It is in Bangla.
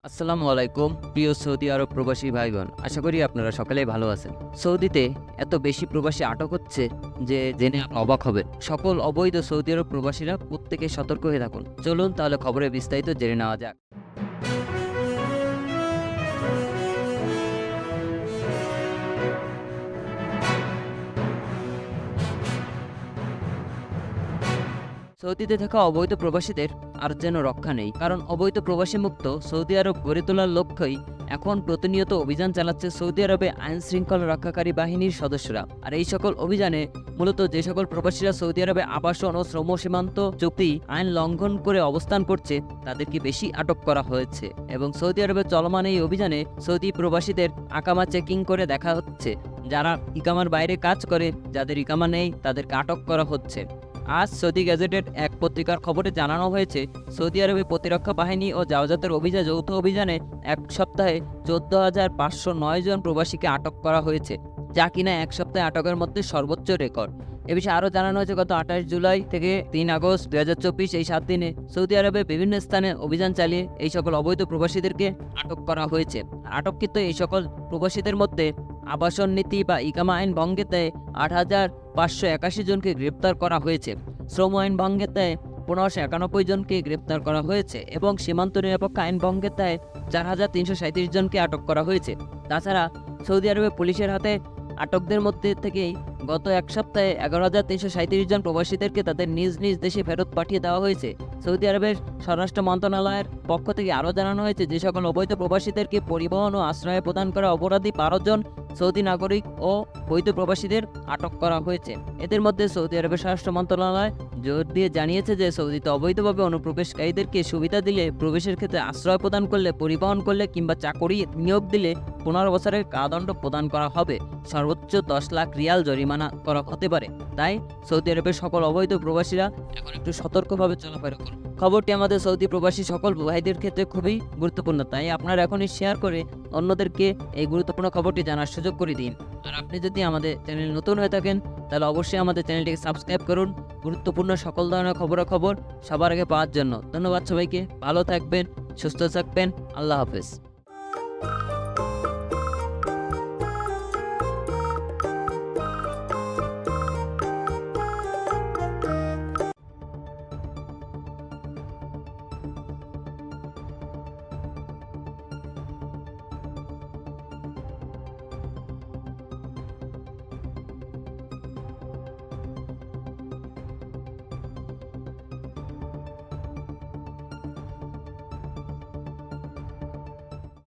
আসসালামু আলাইকুম প্রিয় সৌদি আরব প্রবাসী ভাই বোন, আশা করি আপনারা সকলেই ভালো আছেন। সৌদিতে এত বেশি প্রবাসী আটক হচ্ছে যে জেনে অবাক হবেন। সকল অবৈধ সৌদি আরব প্রবাসীরা প্রত্যেকে সতর্ক হয়ে থাকুন। চলুন তাহলে খবরের বিস্তারিত জেনে নেওয়া যাক। সৌদিতে থাকা অবৈধ প্রবাসীদের আর যেন রক্ষা নেই, কারণ অবৈধ প্রবাসী মুক্ত সৌদি আরব গড়ে তোলার লক্ষ্যই এখন প্রতিনিয়ত অভিযান চালাচ্ছে সৌদি আরবে আইন শৃঙ্খলা রক্ষাকারী বাহিনীর সদস্যরা। আর এই সকল অভিযানে মূলত যে সকল প্রবাসীরা সৌদি আরবে আবাসন ও শ্রম সীমান্ত চুক্তি আইন লঙ্ঘন করে অবস্থান করছে তাদেরকে বেশি আটক করা হয়েছে। এবং সৌদি আরবে চলমান এই অভিযানে সৌদি প্রবাসীদের আকামা চেকিং করে দেখা হচ্ছে। যারা ইকামার বাইরে কাজ করে, যাদের ইকামা নেই তাদেরকে আটক করা হচ্ছে। আজ সৌদি গ্যাজেটেড এক পত্রিকার খবরে জানানো হয়েছে, সৌদি আরবে প্রতিরক্ষা বাহিনী ও জাওজাতের যৌথ অভিযানে এক সপ্তাহে 14,509 জন প্রবাসীকে আটক করা হয়েছে, যা কিনা এক সপ্তাহে আটকের মধ্যে সর্বোচ্চ রেকর্ড। এ বিষয়ে আরও জানানো হয়েছে, গত 28 জুলাই থেকে 3 আগস্ট 2024 এই 7 দিনে সৌদি আরবে বিভিন্ন স্থানে অভিযান চালিয়ে এই সকল অবৈধ প্রবাসীদেরকে আটক করা হয়েছে। আটককৃত এই সকল প্রবাসীদের মধ্যে আবাসন নীতি বা ইকামা আইন ভঙ্গের দায়ে 8,581 জনকে গ্রেপ্তার করা হয়েছে, শ্রম আইন ভঙ্গের দায়ে 1591 জনকে গ্রেপ্তার করা হয়েছে এবং সীমান্ত নিরাপত্তা আইন ভঙ্গের দায়ে 4,337 জনকে আটক করা হয়েছে। তাছাড়া সৌদি আরবে পুলিশের হাতে আটকদের মধ্যে থেকেই গত এক সপ্তাহে 11,337 জন প্রবাসীদেরকে তাদের নিজ নিজ দেশে ফেরত পাঠিয়ে দেওয়া হয়েছে। সৌদি আরবের স্বরাষ্ট্র মন্ত্রণালয়ের পক্ষ থেকে আরও জানানো হয়েছে, যে সকল অবৈধ প্রবাসীদেরকে পরিবহন ও আশ্রয় প্রদান করা অপরাধী 12 জন সৌদি নাগরিক ও বৈধ প্রবাসীদের আটক করা হয়েছে। এদের মধ্যে সৌদি আরবের স্বরাষ্ট্র মন্ত্রণালয় জোর দিয়ে জানিয়েছে যে সৌদিতে অবৈধভাবে অনুপ্রবেশকারীদেরকে সুবিধা দিলে, প্রবেশের ক্ষেত্রে আশ্রয় প্রদান করলে, পরিবহন করলে কিংবা চাকরি নিয়োগ দিলে 15 বছরের কারাদণ্ড প্রদান করা হবে, সর্বোচ্চ 10 লাখ রিয়াল জরিমানা করা হতে পারে। তাই সৌদি আরবের সকল অবৈধ প্রবাসীরা এখন একটু সতর্কভাবে চলাফেরা করুন। খবরটি আমাদের সৌদি প্রবাসী সকল ভাইদের ক্ষেত্রে খুবই গুরুত্বপূর্ণ, তাই আপনারা এখনই শেয়ার করে অন্যদেরকে এই গুরুত্বপূর্ণ খবরটি জানার সুযোগ করে দিন। আর আপনি যদি আমাদের চ্যানেল নতুন হয়ে থাকেন তাহলে অবশ্যই আমাদের চ্যানেলটিকে সাবস্ক্রাইব করুন, গুরুত্বপূর্ণ সকল ধরনের খবর সবার আগে পাওয়ার জন্য। ধন্যবাদ সবাইকে, ভালো থাকবেন, সুস্থ থাকবেন, আল্লাহ হাফেজ।